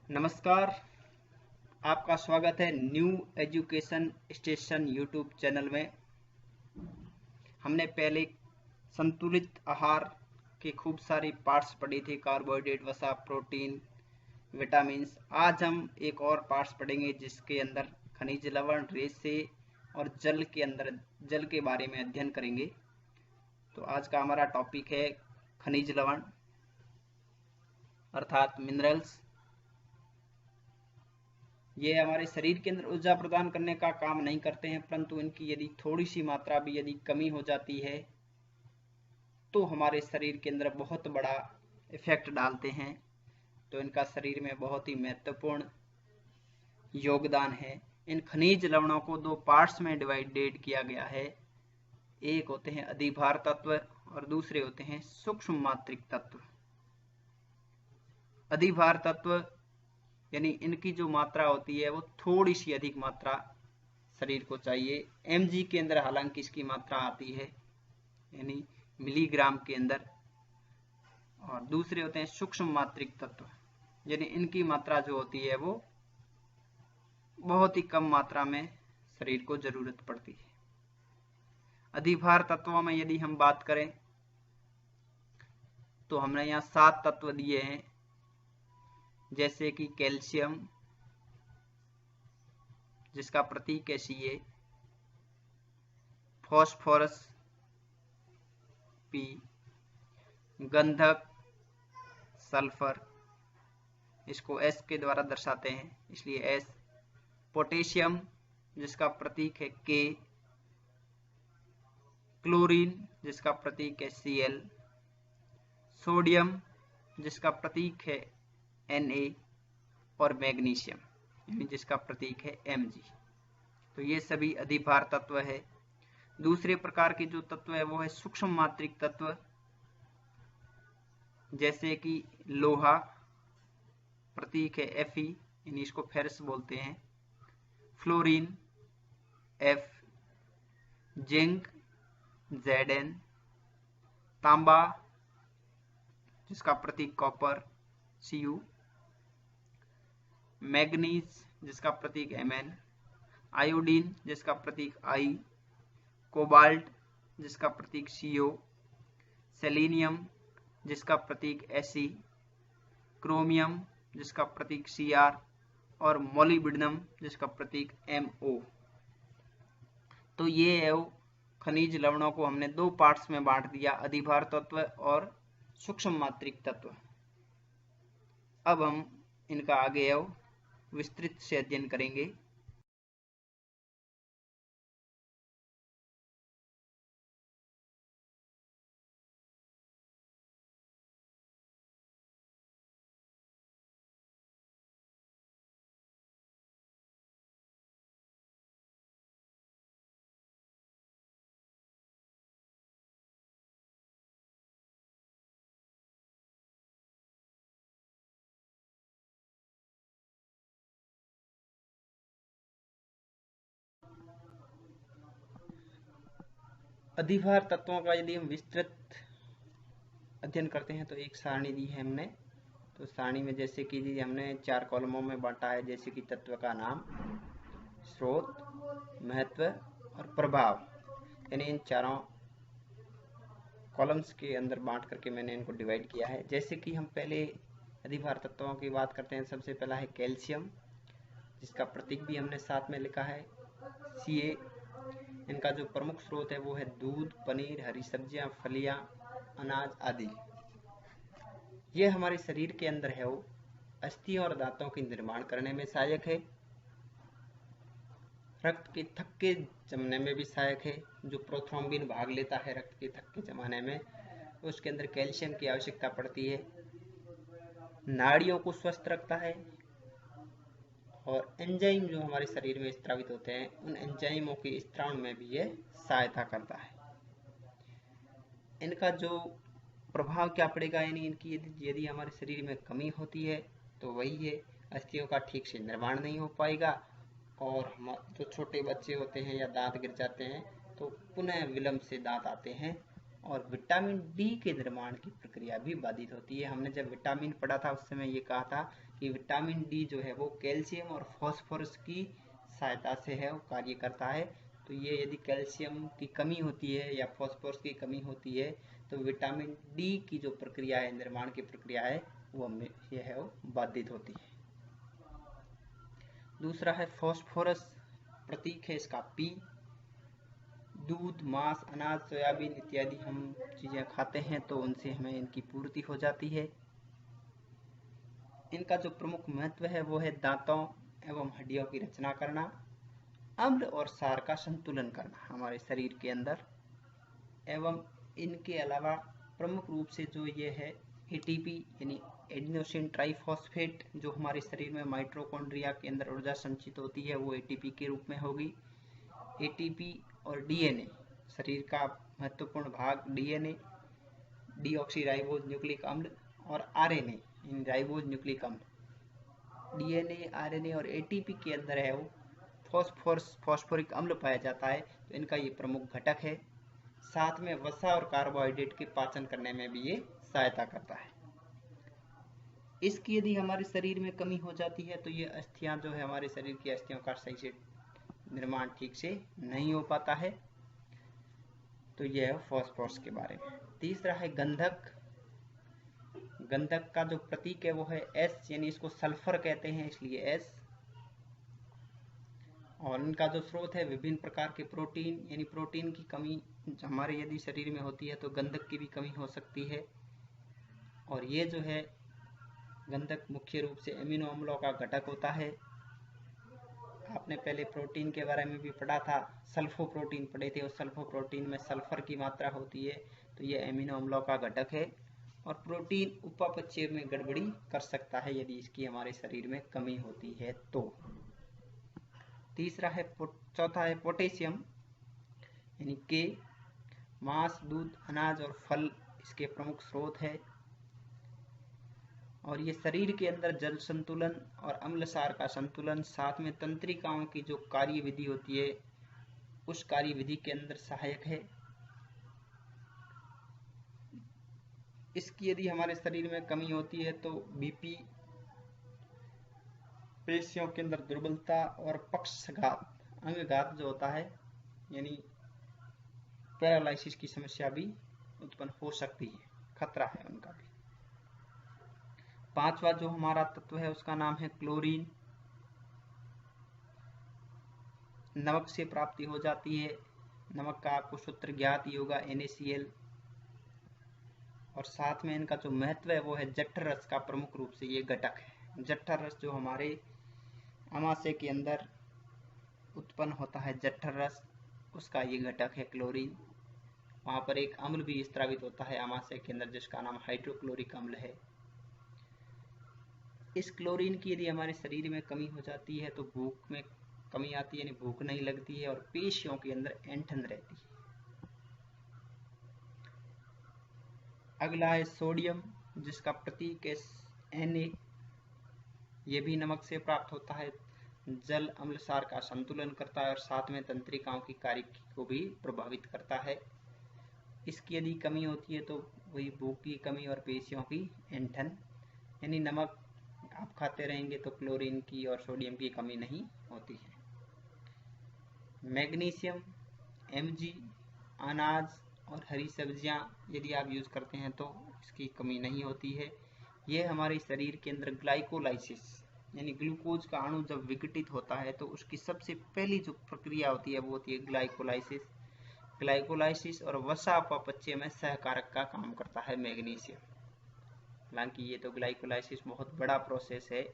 नमस्कार। आपका स्वागत है new education station YouTube channel में। हमने पहले संतुलित आहार के खूब सारी पार्ट्स पढ़ी थी, कार्बोहाइड्रेट, वसा, प्रोटीन, विटामिन्स। आज हम एक और पार्ट्स पढ़ेंगे जिसके अंदर खनिज लवण, रेशे और जल के बारे में अध्ययन करेंगे। तो आज का हमारा टॉपिक है खनिज लवण अर्थात मिनरल्स। ये हमारे शरीर के अंदर ऊर्जा प्रदान करने का काम नहीं करते हैं, परंतु इनकी यदि थोड़ी सी मात्रा भी यदि कमी हो जाती है तो हमारे शरीर के अंदर बहुत बड़ा इफेक्ट डालते हैं। तो इनका शरीर में बहुत ही महत्वपूर्ण योगदान है। इन खनिज लवणों को दो पार्ट्स में डिवाइडेड किया गया है। एक होते हैं अधिभार तत्व और दूसरे होते हैं सूक्ष्म मात्रिक तत्व। अधिभार तत्व यानी इनकी जो मात्रा होती है वो थोड़ी सी अधिक मात्रा शरीर को चाहिए। mg के अंदर हालांकि इसकी मात्रा आती है, यानी मिलीग्राम के अंदर। और दूसरे होते हैं सूक्ष्म मात्रिक तत्व, यानी इनकी मात्रा जो होती है वो बहुत ही कम मात्रा में शरीर को जरूरत पड़ती है। अधिभार तत्वों में यदि हम बात करें तो हमने यहाँ 7 तत्व दिए हैं, जैसे कि कैल्शियम जिसका प्रतीक है Ca, फास्फोरस P, गंधक सल्फर, इसको S के द्वारा दर्शाते हैं इसलिए S, पोटेशियम जिसका प्रतीक है K, क्लोरीन जिसका प्रतीक है Cl, सोडियम जिसका प्रतीक है Na और मैग्नीशियम यानी जिसका प्रतीक है Mg। तो ये सभी अधिभार तत्व है। दूसरे प्रकार के जो तत्व है वो है सूक्ष्म मात्रिक तत्व, जैसे कि लोहा प्रतीक है Fe यानी इसको फेरस बोलते हैं, फ्लोरीन F, जिंक Zn, तांबा जिसका प्रतीक कॉपर Cu, मैग्नीज जिसका प्रतीक Mn, आयोडीन जिसका प्रतीक I, कोबाल्ट जिसका प्रतीक Co, सेलेनियम जिसका प्रतीक Fe, क्रोमियम जिसका प्रतीक Cr और मोलिब्डेनम जिसका प्रतीक Mo। तो ये है खनिज लवणों को हमने दो पार्ट्स में बांट दिया, अधिभार तत्व और सूक्ष्म मात्रिक तत्व। अब हम इनका आगे विस्तृत से अध्ययन करेंगे। अधिभार तत्वों का यदि हम विस्तृत अध्ययन करते हैं तो एक सारणी दी है हमने। तो सारणी में जैसे कि हमने 4 कॉलमों में बांटा है, जैसे कि तत्व का नाम, स्रोत, महत्व और प्रभाव, यानी इन चारों कॉलम्स के अंदर बांट करके मैंने इनको डिवाइड किया है। जैसे कि हम पहले अधिभार तत्वों की बात करते हैं, सबसे पहला है कैल्शियम जिसका प्रतीक भी हमने साथ में लिखा है Ca। इनका जो प्रमुख स्रोत है वो है दूध, पनीर, हरी सब्जियां, फलियां, अनाज आदि। ये हमारे शरीर के अंदर है वो अस्थियों और दांतों के निर्माण करने में सहायक है, रक्त के थक्के जमने में भी सहायक है। जो प्रोथ्रोम्बिन भाग लेता है रक्त के थक्के जमाने में, उसके अंदर कैल्शियम की आवश्यकता पड़ती है। नाड़ियों को स्वस्थ रखता है और एंजाइम जो हमारे शरीर में स्त्रावित होते हैं उन एंजाइमों के स्त्रावण में भी यह सहायता करता है। इनका जो प्रभाव क्या पड़ेगा, यानी इनकी यदि हमारे शरीर में कमी होती है तो वही है अस्थियों का ठीक से निर्माण नहीं हो पाएगा, और हम जो छोटे बच्चे होते हैं या दांत गिर जाते हैं तो पुनः विलंब से दांत आते हैं और विटामिन डी के निर्माण की प्रक्रिया भी बाधित होती है। हमने जब विटामिन पढ़ा था उस समय ये कहा था कि विटामिन डी जो है वो कैल्शियम और फास्फोरस की सहायता से है वो कार्य करता है। तो ये यदि कैल्शियम की कमी होती है या फास्फोरस की कमी होती है तो विटामिन डी की जो प्रक्रिया है, निर्माण की प्रक्रिया है, वो ये है वो बाधित होती है। दूसरा है फास्फोरस, प्रतीक है इसका पी। दूध, मांस, अनाज, सोयाबीन इत्यादि हम चीजें खाते हैं तो उनसे हमें इनकी पूर्ति हो जाती है। इनका जो प्रमुख महत्व है वो है दांतों एवं हड्डियों की रचना करना, अम्ल और क्षार का संतुलन करना हमारे शरीर के अंदर, एवं इनके अलावा प्रमुख रूप से जो ये है एटीपी यानी एडिनोसिन ट्राइफॉस्फेट, जो हमारे शरीर में माइटोकॉन्ड्रिया के अंदर ऊर्जा संचित होती है वो एटीपी के रूप में होगी। एटीपी और डीएनए, शरीर का महत्वपूर्ण भाग डीएनए, डीऑक्सीराइबोज न्यूक्लिक अम्ल, और आरएनए राइबोज न्यूक्लिक अम्ल। डीएनए, आरएनए और एटीपी के अंदर है वो फॉस्फोरिक अम्ल पाया जाता है, तो इनका ये प्रमुख घटक है। साथ में वसा और कार्बोहाइड्रेट के पाचन करने में भी ये सहायता करता है। इसकी यदि हमारे शरीर में कमी हो जाती है तो ये अस्थियां जो है, हमारे शरीर की अस्थियों का सही से निर्माण ठीक से नहीं हो पाता है। तो यह है फास्फोरस के बारे में। तीसरा है गंधक। गंधक का जो प्रतीक है वो है एस, यानी इसको सल्फर कहते हैं इसलिए एस। और इनका जो स्रोत है विभिन्न प्रकार के प्रोटीन, यानी प्रोटीन की कमी हमारे यदि शरीर में होती है तो गंधक की भी कमी हो सकती है। और ये जो है गंधक मुख्य रूप से एमिनो अम्लों का घटक होता है। आपने पहले प्रोटीन के बारे में भी पढ़ा था, सल्फो प्रोटीन पढ़े थे, उस सल्फो प्रोटीन में सल्फर की मात्रा होती है, तो ये एमिनो अम्लों का घटक है। और प्रोटीन उपापचय में गड़बड़ी कर सकता है यदि इसकी हमारे शरीर में कमी होती है तो। तीसरा है चौथा है पोटेशियम, यानी के। मांस, दूध, अनाज और फल इसके प्रमुख स्रोत है। और ये शरीर के अंदर जल संतुलन और अम्ल क्षार का संतुलन, साथ में तंत्रिकाओं की जो कार्य विधि होती है उस कार्य विधि के अंदर सहायक है। इसकी यदि हमारे शरीर में कमी होती है तो बीपी, पेशियों के अंदर दुर्बलता और पक्षघात, अंगघात जो होता है यानी पैरालिसिस की समस्या भी उत्पन्न हो सकती है, खतरा है उनका भी। पांचवा जो हमारा तत्व है उसका नाम है क्लोरीन। नमक से प्राप्ति हो जाती है। नमक का आपको सूत्र ज्ञात ही होगा, NaCl। और साथ में इनका जो महत्व है वो है जठर रस का प्रमुख रूप से ये घटक है। जठर रस जो हमारे आमाशय के अंदर उत्पन्न होता है, जठर रस, उसका ये घटक है क्लोरीन। वहां पर एक अम्ल भी स्रावित होता है आमाशय के अंदर जिसका नाम हाइड्रोक्लोरिक अम्ल है। इस क्लोरीन की यदि हमारे शरीर में कमी हो जाती है तो भूख में कमी आती है, यानी भूख नहीं लगती है और पेशियों के अंदर ऐंठन रहती है। अगला है सोडियम, जिसका प्रतीक है Na। यह भी नमक से प्राप्त होता है, जल अम्ल क्षार का संतुलन करता है और साथ में तंत्रिकाओं की कार्य को भी प्रभावित करता है। इसकी यदि कमी होती है तो वही भूख की कमी और पेशियों की ऐंठन, यानी नमक आप खाते रहेंगे तो क्लोरीन की और सोडियम की कमी नहीं होती है। मैग्नीशियम, Mg, अनाज और हरी सब्जियां यदि आप यूज करते हैं तो इसकी कमी नहीं होती है। यह हमारे शरीर के अंदर ग्लाइकोलाइसिस यानी ग्लूकोज का अणु जब विघटित होता है तो उसकी सबसे पहली जो प्रक्रिया होती है वो होती है ग्लाइकोलाइसिस। ग्लाइकोलाइसिस और वसा अपचय में सहकारक का काम करता है मैग्नीशियम। हालांकि ये तो ग्लाइकोलाइसिस बहुत बड़ा प्रोसेस है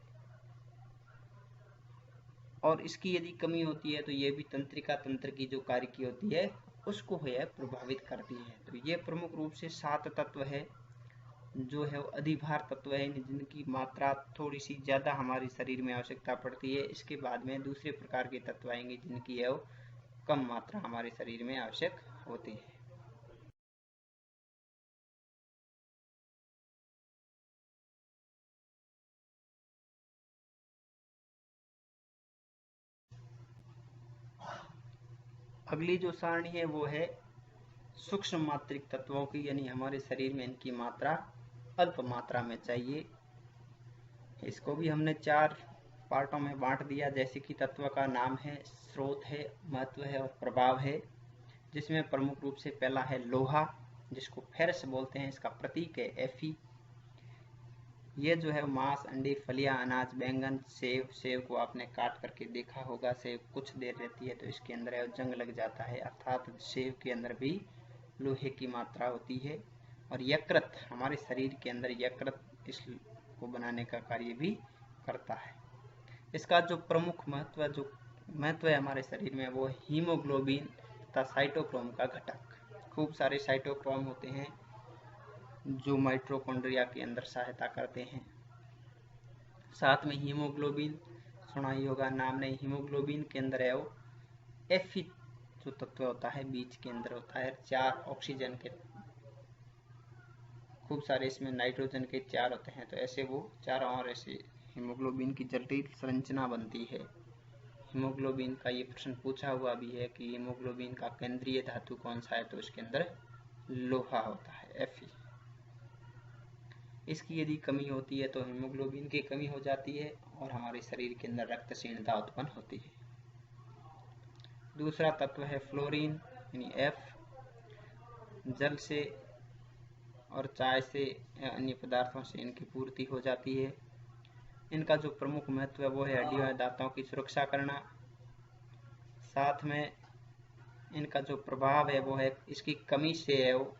और इसकी यदि कमी होती है तो ये भी तंत्रिका तंत्र की जो कार्य की होती है उसको है प्रभावित करती है। तो ये प्रमुख रूप से 7 तत्व है जो है अधिभार तत्व है, जिनकी मात्रा थोड़ी सी ज्यादा हमारे शरीर में आवश्यकता पड़ती है। इसके बाद में दूसरे प्रकार के तत्व आएंगे जिनकी है वो कम मात्रा हमारे शरीर में आवश्यक होती है। अगली जो सारणी है वो है सूक्ष्म मात्रिक तत्वों की, यानी हमारे शरीर में इनकी मात्रा अल्प मात्रा में चाहिए। इसको भी हमने 4 पार्टों में बांट दिया, जैसे कि तत्व का नाम है, स्रोत है, महत्व है और प्रभाव है, जिसमें प्रमुख रूप से पहला है लोहा, जिसको फेरस बोलते हैं, इसका प्रतीक है Fe। ये जो है मांस, अंडे, फलियां, अनाज, बैंगन, सेव को आपने काट करके देखा होगा, सेव कुछ देर रहती है तो इसके अंदर जंग लग जाता है, अर्थात सेव के अंदर भी लोहे की मात्रा होती है। और यकृत, हमारे शरीर के अंदर यकृत इसको बनाने का कार्य भी करता है। इसका जो प्रमुख महत्व है हमारे शरीर में, वो हीमोग्लोबिन तथा साइटोक्रोम का घटक। खूब सारे साइटोक्रोम होते हैं जो माइटोकॉन्ड्रिया के अंदर सहायता करते हैं। साथ में हीमोग्लोबिन, सुना ही होगा नाम नहीं, हीमोग्लोबिन के अंदर है वो Fe जो तत्व होता है बीच के अंदर होता है, 4 ऑक्सीजन के, खूब सारे इसमें नाइट्रोजन के 4 होते हैं, तो ऐसे वो 4 और ऐसे हीमोग्लोबिन की जटिल संरचना बनती है। हीमोग्लोबिन का ये प्रश्न पूछा हुआ भी है कि हीमोग्लोबिन का केंद्रीय धातु कौन सा है, तो इसके अंदर लोहा होता है Fe। इसकी यदि कमी होती है तो हीमोग्लोबिन की कमी हो जाती है और हमारे शरीर के अंदर रक्तहीनता उत्पन्न होती है। दूसरा तत्व है फ्लोरीन, यानी F। जल से और चाय से या अन्य पदार्थों से इनकी पूर्ति हो जाती है। इनका जो प्रमुख महत्व है वो है हड्डियों और दांतों की सुरक्षा करना। साथ में इनका जो प्रभाव है वो है, इसकी कमी से है वो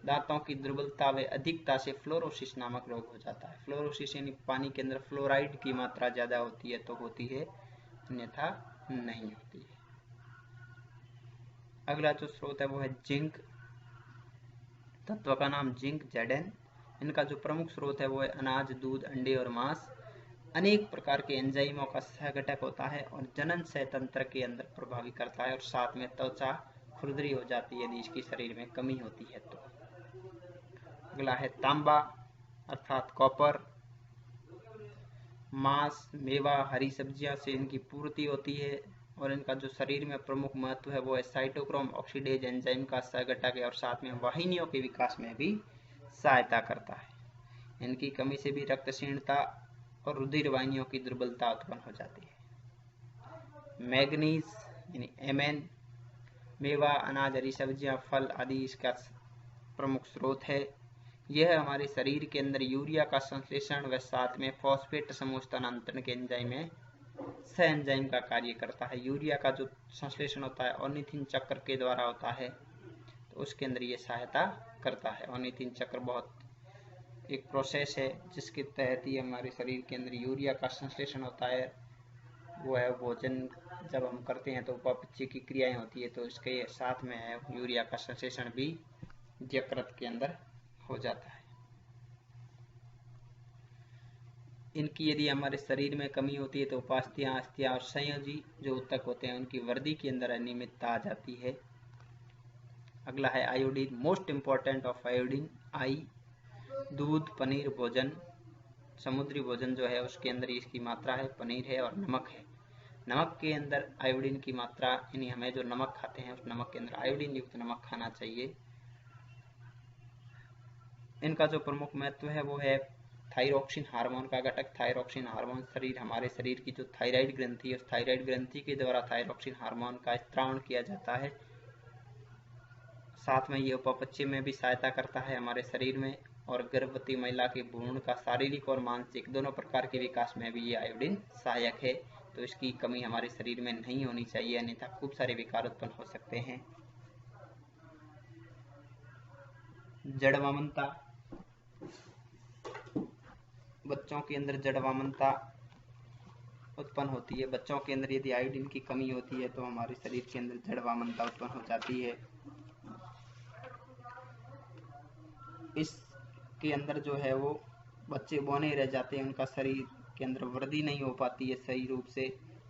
दांतों की दुर्बलता व अधिकता से फ्लोरोसिस नामक रोग हो जाता है। फ्लोरोसिस यानी पानी के अंदर फ्लोराइड की मात्रा ज्यादा होती है तो होती है, अन्यथा नहीं होती है। अगला जो स्रोत है वो है जिंक, तत्व का नाम जिंक Zn। इनका जो प्रमुख स्रोत है वो है अनाज, दूध, अंडे और मांस। अनेक प्रकार के एंजाइमों का सहघटक होता है और जनन सह तंत्र के अंदर प्रभावी करता है, और साथ में त्वचा खुरदरी हो जाती है यदि इसकी शरीर में कमी होती है तो। अगला है तांबा अर्थात कॉपर। मांस, मेवा, हरी सब्जियां से इनकी पूर्ति होती है, और इनका जो शरीर में प्रमुख महत्व है वो है साइटोक्रोम ऑक्सीडेज एंजाइम का सहघटक है, और साथ में वाहिनियों के विकास में भी सहायता करता है। इनकी कमी से भी रक्तहीनता और रुधिर वाहिनियों की दुर्बलता उत्पन्न हो जाती है। मैग्नीज यानी Mn, मेवा, अनाज, हरी सब्जियां, फल आदि इसका प्रमुख स्रोत है। यह हमारे शरीर के अंदर यूरिया का संश्लेषण व साथ में फॉस्फेट समूह स्थानांतरण के एंजाइम में सह एंजाइम का कार्य करता है। यूरिया का जो संश्लेषण होता है ऑर्निथिन चक्र के द्वारा होता है, तो उसके अंदर ये सहायता करता है। ऑर्निथिन चक्र बहुत एक प्रोसेस है जिसके तहत ही हमारे शरीर के अंदर यूरिया का संश्लेषण होता है। वो है भोजन जब हम करते हैं तो उपापचय की क्रियाएं होती है, तो इसके साथ में है यूरिया का संश्लेषण भी यकृत के अंदर हो जाता है। इनकी यदि हमारे शरीर में कमी होती है तो उपास्थ्यां, अस्थियां और संयोजी जो ऊतक होते हैं उनकी वृद्धि के अंदर अनियमितता आ जाती है। अगला है iodine, most important of iodine आई। दूध, पनीर, भोजन, समुद्री भोजन जो है उसके अंदर इसकी मात्रा है, पनीर है और नमक है। नमक के अंदर आयोडीन की मात्रा, यानी हमें जो नमक खाते हैं उस नमक के अंदर आयोडीन युक्त नमक खाना चाहिए। इनका जो प्रमुख महत्व है वो है थायरॉक्सिन हार्मोन का घटक। थायरॉक्सिन हार्मोन हमारे शरीर की जो थायराइड ग्रंथि है उस थायराइड ग्रंथि के द्वारा थायरॉक्सिन हार्मोन का स्त्रावण किया जाता है। साथ में ये उपापचय में भी सहायता करता है हमारे शरीर में, और गर्भवती महिला के भ्रूण का शारीरिक और मानसिक दोनों प्रकार के विकास में भी ये आयोडीन सहायक है। तो इसकी कमी हमारे शरीर में नहीं होनी चाहिए, अन्यथा खूब सारे विकार उत्पन्न हो सकते हैं। जड़वामनता, बच्चों के अंदर जड़वामनता उत्पन्न होती है। बच्चों के अंदर यदि आयोडीन की कमी होती है तो हमारे शरीर के अंदर जड़वामनता उत्पन्न हो जाती है। इसके अंदर जो है वो बच्चे बौने रह जाते हैं, उनका शरीर के अंदर वृद्धि नहीं हो पाती है सही रूप से,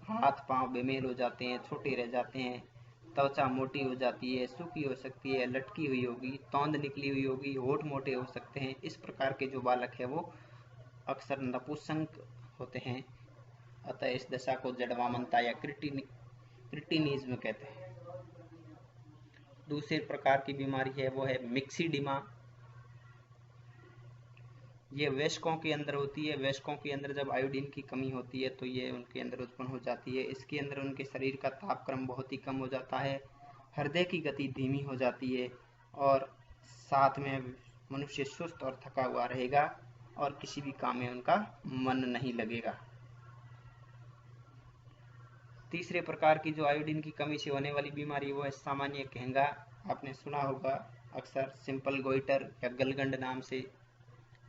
हाथ पांव बेमेल हो जाते हैं, छोटे रह जाते हैं, त्वचा मोटी हो जाती है, सूखी हो सकती है, लटकी हुई होगी, तौंद निकली हुई होगी, होठ मोटे हो सकते हैं। इस प्रकार के जो बालक है वो अक्सर नपुंसक होते हैं। अतः इस दशा को जड़वामनता या क्रिटिनिज्म कहते हैं। दूसरे प्रकार की बीमारी है वो है मिक्सिडिमा। ये वयस्कों के अंदर होती है। वयस्कों के अंदर जब आयोडीन की कमी होती है तो ये उनके अंदर उत्पन्न हो जाती है। इसके अंदर उनके शरीर का तापक्रम बहुत ही कम हो जाता है, हृदय की गति धीमी हो जाती है और साथ में मनुष्य सुस्त और थका हुआ रहेगा और किसी भी काम में उनका मन नहीं लगेगा। तीसरे प्रकार की जो आयोडीन की कमी से होने वाली बीमारी वो है सामान्य घेंगा। आपने सुना होगा, अक्सर सिंपल गोइटर या गलगंड नाम से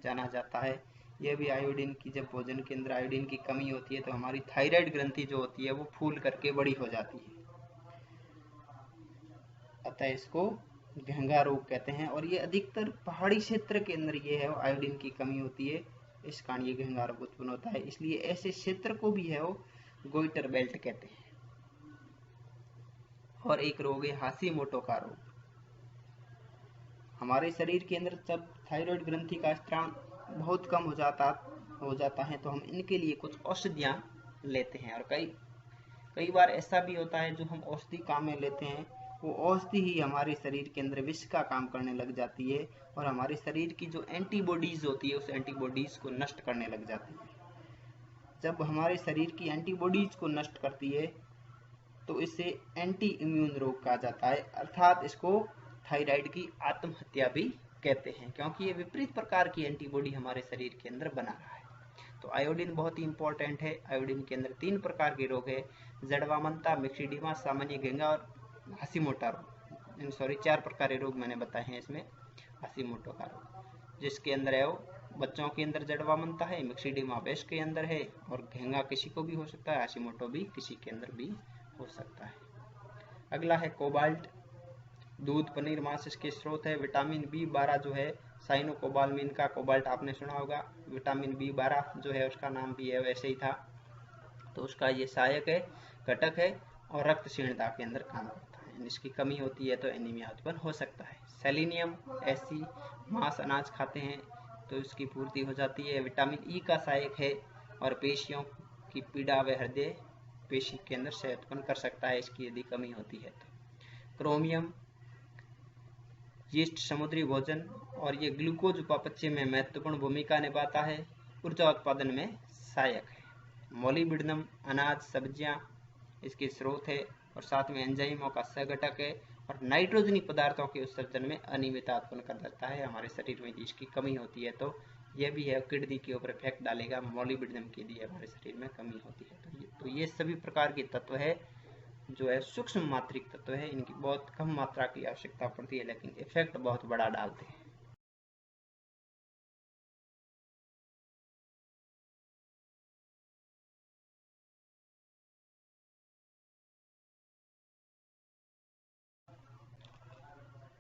जाना जाता है। यह भी आयोडीन की, जब भोजन के अंदर आयोडीन की कमी होती है तो हमारी थायराइड ग्रंथि जो होती है वो फूल करके बड़ी हो जाती है, अतः इसको घेंगा रोग कहते हैं। और ये अधिकतर पहाड़ी क्षेत्र के अंदर ये है, आयोडीन की कमी होती है, इस कारण ये घेंगा रोग उत्पन्न होता है। इसलिए ऐसे क्षेत्र को भी है वो गोइटर बेल्ट कहते हैं। और एक रोग है हाशीमोटो का रोग। हमारे शरीर के अंदर जब थायराइड ग्रंथि का स्त्राव बहुत कम हो जाता है तो हम इनके लिए कुछ औषधियाँ लेते हैं। और कई बार ऐसा भी होता है जो हम औषधि काम में लेते हैं वो औषधि ही हमारे शरीर के अंदर विष का काम करने लग जाती है और हमारे शरीर की जो एंटीबॉडीज होती है उस एंटीबॉडीज को नष्ट करने लग जाती है। जब हमारे शरीर की एंटीबॉडीज को नष्ट करती है तो इसे एंटी इम्यून रोग कहा जाता है, अर्थात इसको थायराइड की आत्महत्या भी कहते हैं, क्योंकि ये विपरीत प्रकार की एंटीबॉडी हमारे शरीर के अंदर बना रहा है। तो आयोडीन बहुत ही इंपॉर्टेंट है। आयोडीन के अंदर 3 प्रकार के रोग है, जड़वामनता, मिक्सिडिमा, सामान्य घेंगा और हाशीमोटो रोग। 4 प्रकार के रोग मैंने बताए हैं इसमें। हाशीमोटो का रोग जिसके अंदर है वो बच्चों के अंदर जड़वामनता है, मिक्सिडिमा वयस्क के अंदर है और घेंगा किसी को भी हो सकता है, हाशीमोटो भी किसी के अंदर भी हो सकता है। अगला है कोबाल्ट। दूध, पनीर, मांस इसके स्रोत है। विटामिन B12 जो है साइनोकोबालमिन का, कोबाल्ट आपने सुना होगा। विटामिन B12 जो है उसका नाम भी है वैसे ही था, तो उसका ये सहायक है, घटक है और रक्त क्षीणता के अंदर काम करता है। इसकी कमी होती है तो एनीमिया उत्पन्न हो सकता है। सेलेनियम, ऐसी मांस अनाज खाते हैं तो इसकी पूर्ति हो जाती है। विटामिन E का सहायक है और पेशियों की पीड़ा व हृदय पेशी के अंदर क्षय उत्पन्न कर सकता है इसकी यदि कमी होती है तो। क्रोमियम, यीस्ट समुद्री भोजन और ये ग्लूकोज उपापचय में महत्वपूर्ण भूमिका निभाता है, ऊर्जा उत्पादन में सहायक है। मोलिब्डेनम, अनाज, सब्जियां इसके स्रोत है और साथ में एंजाइमों का सहघटक है और नाइट्रोजनी पदार्थों के उत्सर्जन में अनियमितता उत्पन्न कर देता है। हमारे शरीर में इसकी कमी होती है तो यह भी है, किडनी के ऊपर इफेक्ट डालेगा। मोलिब्डेनम के लिए हमारे शरीर में कमी होती है तो ये सभी प्रकार के तत्व है जो है सूक्ष्म मात्रिक तत्व है। इनकी बहुत कम मात्रा की आवश्यकता पड़ती है लेकिन इफेक्ट बहुत बड़ा डालते हैं।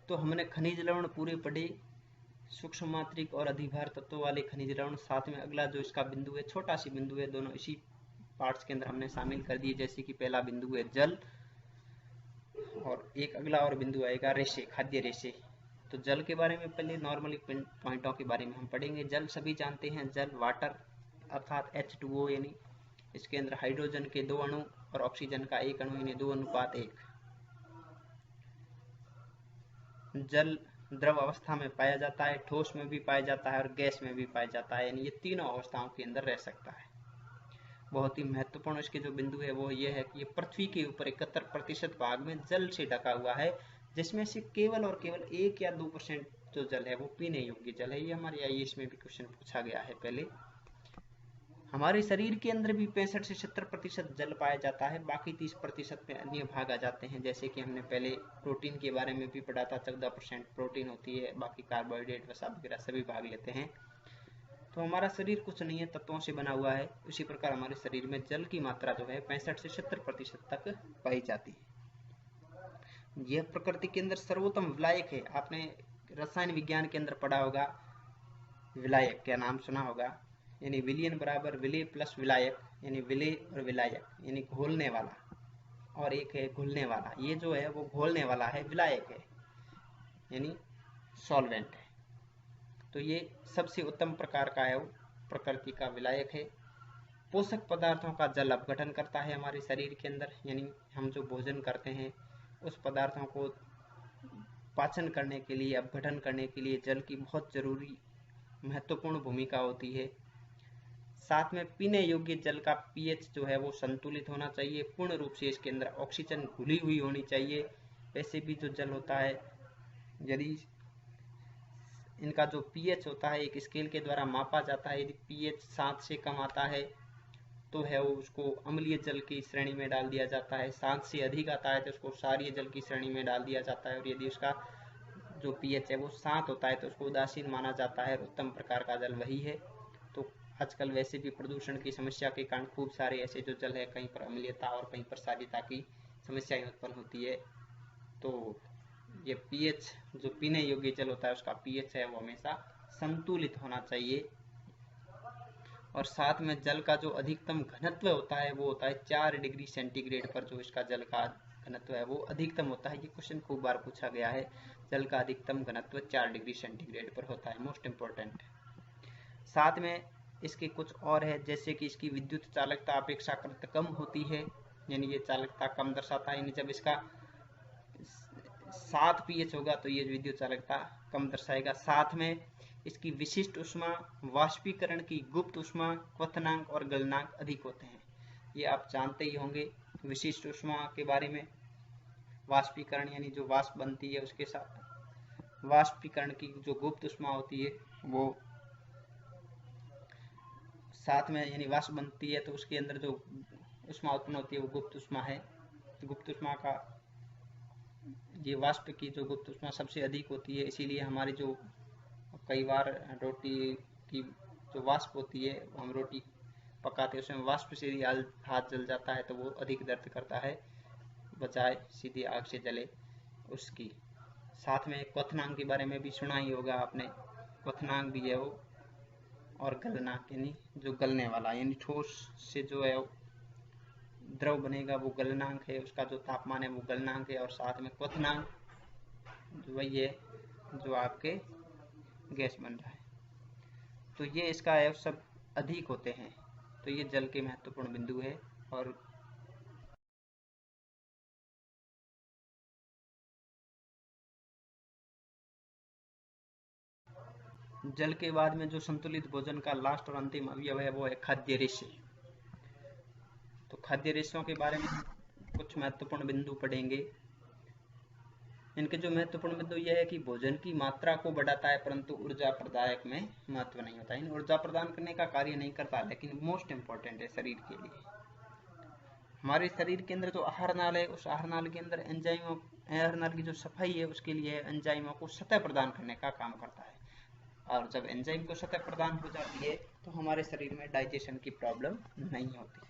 तो हमने खनिज लवण पूरे पढ़े, सूक्ष्म मात्रिक और अधिभार तत्वों वाले खनिज लवण। साथ में अगला जो इसका बिंदु है, छोटा सी बिंदु है, दोनों इसी पार्ट्स के अंदर हमने शामिल कर दिए। जैसे कि पहला बिंदु है जल और एक अगला और बिंदु आएगा रेशे, खाद्य रेशे। तो जल के बारे में पहले नॉर्मली पॉइंटों के बारे में हम पढ़ेंगे। जल सभी जानते हैं, जल वाटर अर्थात H2O, यानी इसके अंदर हाइड्रोजन के 2 अणु और ऑक्सीजन का 1 अणु, यानी 2:1। जल द्रव अवस्था में पाया जाता है, ठोस में भी पाया जाता है और गैस में भी पाया जाता है, यानी ये तीनों अवस्थाओं के अंदर रह सकता है। बहुत ही महत्वपूर्ण इसके जो बिंदु है वो ये है कि ये पृथ्वी के ऊपर 71% भाग में जल से ढका हुआ है, जिसमें से केवल और केवल 1 या 2% जो जल है वो पीने योग्य जल है। ये हमारे आईएएस में भी क्वेश्चन पूछा गया है पहले। हमारे शरीर के अंदर भी 65 से 70% जल पाया जाता है, बाकी 30% में अन्य भाग आ जाते हैं। जैसे कि हमने पहले प्रोटीन के बारे में भी पढ़ा था, 14% प्रोटीन होती है, बाकी कार्बोहाइड्रेट वसा वगैरह सभी भाग लेते हैं। तो हमारा शरीर कुछ नहीं है, तत्वों से बना हुआ है। उसी प्रकार हमारे शरीर में जल की मात्रा जो है 65 से 70% तक पाई जाती है। यह प्रकृति के अंदर सर्वोत्तम विलायक है। आपने रसायन विज्ञान के अंदर पढ़ा होगा, विलायक क्या नाम सुना होगा, यानी विलयन बराबर विलय प्लस विलायक, यानी विलय और विलायक यानी घोलने वाला, और एक है घुलने वाला। ये जो है वो घोलने वाला है, विलायक है यानी सॉल्वेंट है। तो ये सबसे उत्तम प्रकार का है, वो प्रकृति का विलायक है। पोषक पदार्थों का जल अपघटन करता है हमारे शरीर के अंदर, यानी हम जो भोजन करते हैं उस पदार्थों को पाचन करने के लिए, अपघटन करने के लिए जल की बहुत जरूरी महत्वपूर्ण भूमिका होती है। साथ में पीने योग्य जल का पीएच जो है वो संतुलित होना चाहिए, पूर्ण रूप से इसके अंदर ऑक्सीजन घुली हुई होनी चाहिए। वैसे भी जो जल होता है, यदि इनका जो पीएच होता है एक स्केल के द्वारा मापा जाता है, यदि पीएच 7 से कम आता है तो है वो उसको अम्लीय जल की श्रेणी में डाल दिया जाता है, 7 से अधिक आता है तो उसको क्षारीय जल की श्रेणी में डाल दिया जाता है, और यदि उसका जो पीएच है वो 7 होता है तो उसको उदासीन माना जाता है। उत्तम प्रकार का जल वही है। तो आजकल वैसे भी प्रदूषण की समस्या के कारण खूब सारे ऐसे जो जल है, कहीं पर अम्लीयता और कहीं पर क्षारीयता की समस्याएं उत्पन्न होती है। तो ये पीएच जो पीने योग्य जल होता है उसका पीएच है वो हमेशा संतुलित होना चाहिए। और साथ में जल का जो अधिकतम घनत्व होता है वो होता है 4 डिग्री सेंटीग्रेड पर, जो इसका जल का घनत्व है वो अधिकतम होता है। ये क्वेश्चन खूब बार पूछा गया है, जल का अधिकतम घनत्व 4 डिग्री सेंटीग्रेड पर होता है, मोस्ट इम्पोर्टेंट। साथ में इसके कुछ और है, जैसे कि इसकी विद्युत चालकता अपेक्षाकृत कम होती है, यानी ये चालकता कम दर्शाता है, यानी जब इसका 7 पीएच होगा तो ये विद्युत चालकता कम दर्शाएगा। साथ में इसकी विशिष्ट ऊष्मा, वाष्पीकरण की गुप्त ऊष्मा, क्वथनांक और गलनांक अधिक होते हैं। ये आप जानते ही होंगे विशिष्ट ऊष्मा के बारे में। वाष्पीकरण यानी जो वाष्प बनती है उसके साथ, वाष्पीकरण की जो गुप्त ऊष्मा होती है वो साथ में, यानी वाष्प बनती है तो उसके अंदर जो ऊष्मा उत्पन्न होती है वो गुप्त ऊष्मा है। गुप्त ऊष्मा का ये वाष्प की जो गुप्त ऊष्मा सबसे अधिक होती है, इसीलिए हमारी जो कई बार रोटी की जो वाष्प होती है, हम रोटी पकाते हैं उसमें वाष्प से यदि हाथ जल जाता है तो वो अधिक दर्द करता है, बजाय सीधी आग से जले उसकी। साथ में क्वथनांक के बारे में भी सुना ही होगा आपने, क्वथनांक भी है वो, और गलनांक यानी जो गलने वाला, यानी ठोस से जो है द्रव बनेगा वो गलनांक है, उसका जो तापमान है वो गलनांक है। और साथ में क्वथनांक वही है जो आपके गैस बन रहा है। तो ये इसका है सब अधिक होते हैं। तो ये जल के महत्वपूर्ण बिंदु है। और जल के बाद में जो संतुलित भोजन का लास्ट और अंतिम अवयव है वो है खाद्य रेशे। तो खाद्य रेशों के बारे में कुछ महत्वपूर्ण बिंदु पढ़ेंगे। इनके जो महत्वपूर्ण बिंदु यह है कि भोजन की मात्रा को बढ़ाता है परंतु ऊर्जा प्रदायक में महत्व नहीं होता है, ऊर्जा प्रदान करने का कार्य नहीं करता, लेकिन मोस्ट इंपॉर्टेंट है शरीर के लिए। हमारे शरीर के अंदर जो आहार नाल है, उस आहार नाल के अंदर एंजाइमों, आहार नाल की जो सफाई है उसके लिए एंजाइमों को सतह प्रदान करने का काम करता है। और जब एंजाइम को सतह प्रदान हो जाती है तो हमारे शरीर में डाइजेशन की प्रॉब्लम नहीं होती।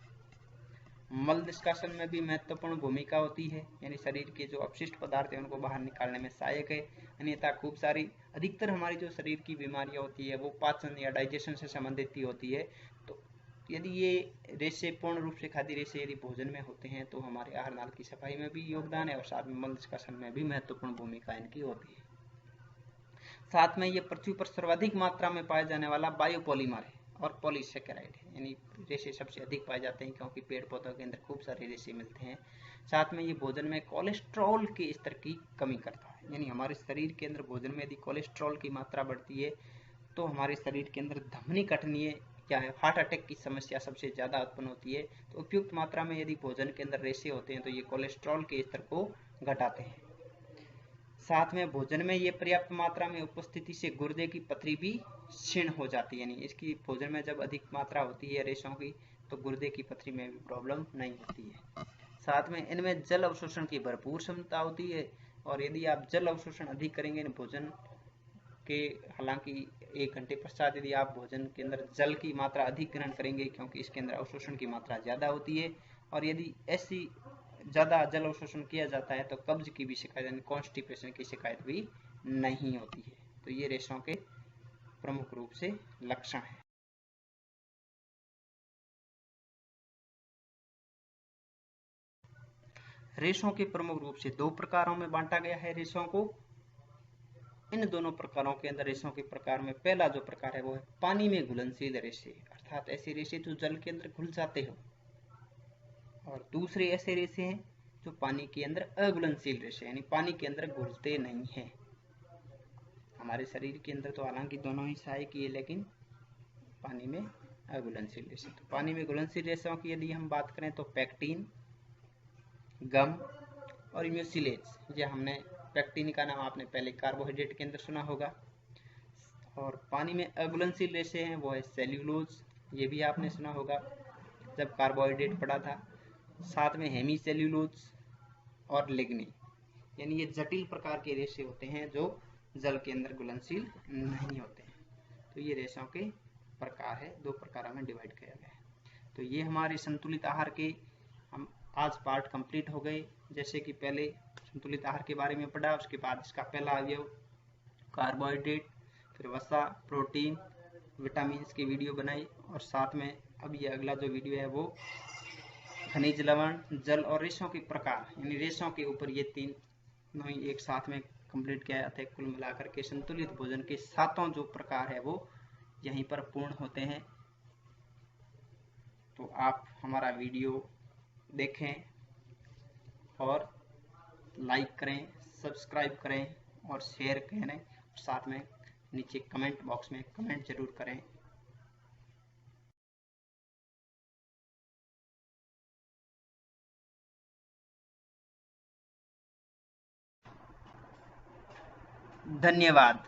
मल निष्कासन में भी महत्वपूर्ण भूमिका होती है, यानी शरीर के जो अपशिष्ट पदार्थ है उनको बाहर निकालने में सहायक है। अन्यथा खूब सारी, अधिकतर हमारी जो शरीर की बीमारियां होती है वो पाचन या डाइजेशन से संबंधित ही होती है। तो यदि ये रेशे पूर्ण रूप से खाद्य रेशे यदि भोजन में होते हैं तो हमारे आहार नाल की सफाई में भी योगदान है, और साथ में मल निष्कासन में भी महत्वपूर्ण भूमिका इनकी होती है। साथ में ये पृथ्वी पर सर्वाधिक मात्रा में पाया जाने वाला बायोपॉलीमर है और पॉलीसेकेराइड है, यानी रेशे सबसे अधिक पाए जाते हैं क्योंकि पेड़ पौधों के अंदर खूब सारे रेशे मिलते हैं। साथ में ये भोजन में कोलेस्ट्रॉल के स्तर की कमी करता है, यानी हमारे शरीर के अंदर भोजन में यदि कोलेस्ट्रॉल की मात्रा बढ़ती है तो हमारे शरीर के अंदर धमनी कटनीय क्या है, हार्ट अटैक की समस्या सबसे ज़्यादा उत्पन्न होती है। तो उपयुक्त मात्रा में यदि भोजन के अंदर रेशे होते हैं तो ये कोलेस्ट्रॉल के स्तर को घटाते हैं। साथ में भोजन में ये पर्याप्त मात्रा में उपस्थिति से गुर्दे की पथरी भी क्षीण हो जाती है, यानी इसकी भोजन में जब अधिक मात्रा होती है रेशों की तो गुर्दे की पथरी में भी प्रॉब्लम नहीं होती है। साथ में इनमें जल अवशोषण की भरपूर क्षमता होती है, और यदि आप जल अवशोषण अधिक करेंगे भोजन के, हालांकि 1 घंटे पश्चात यदि आप भोजन के अंदर जल की मात्रा अधिक ग्रहण करेंगे क्योंकि इसके अंदर अवशोषण की मात्रा ज़्यादा होती है, और यदि ऐसी ज़्यादा जल अवशोषण किया जाता है तो कब्ज की भी शिकायत, यानी कॉन्स्टिपेशन की शिकायत भी नहीं होती है। तो ये रेशों के प्रमुख रूप से लक्षण हैं। रेशों के प्रमुख रूप से 2 प्रकारों में बांटा गया है रेशों को। इन दोनों प्रकारों के अंदर रेशों के प्रकार में पहला जो प्रकार है वो है पानी में घुलनशील रेशे, अर्थात ऐसे रेशे जो जल के अंदर घुल जाते हो। और दूसरे ऐसे रेशे हैं जो पानी के अंदर अघुलनशील रेशे यानी पानी के अंदर घुलते नहीं है। हमारे शरीर के अंदर तो हालांकि दोनों ही सहायक ही है, लेकिन पानी में अघुलनशील रेशे। तो पानी में घुलनशील रेशों की यदि हम बात करें तो पैक्टिन, गम और म्यूसिलेज। ये हमने पैक्टिन का नाम आपने पहले कार्बोहाइड्रेट के अंदर सुना होगा। और पानी में अघुलनशील रेशे हैं वो है सेल्यूलोज, ये भी आपने सुना होगा जब कार्बोहाइड्रेट पढ़ा था। साथ में हेमी सेल्यूलोज और लिग्निन, यानी ये जटिल प्रकार के रेशे होते हैं जो जल के अंदर घुलनशील नहीं होते हैं। तो ये रेशों के प्रकार है, दो प्रकारों में डिवाइड किया गया है। तो ये हमारे संतुलित आहार के हम आज पार्ट कंप्लीट हो गए। जैसे कि पहले संतुलित आहार के बारे में पढ़ा, उसके बाद इसका पहला अवयव कार्बोहाइड्रेट, फिर वसा, प्रोटीन, विटामिन की वीडियो बनाई, और साथ में अब ये अगला जो वीडियो है वो खनिज लवण, जल और रेशों के प्रकार यानी रेशों के ऊपर ये तीनों ही एक साथ में कंप्लीट किया जाता है। कुल मिलाकर के संतुलित भोजन के सातों जो प्रकार है वो यहीं पर पूर्ण होते हैं। तो आप हमारा वीडियो देखें और लाइक करें, सब्सक्राइब करें और शेयर करें, और साथ में नीचे कमेंट बॉक्स में कमेंट जरूर करें। धन्यवाद।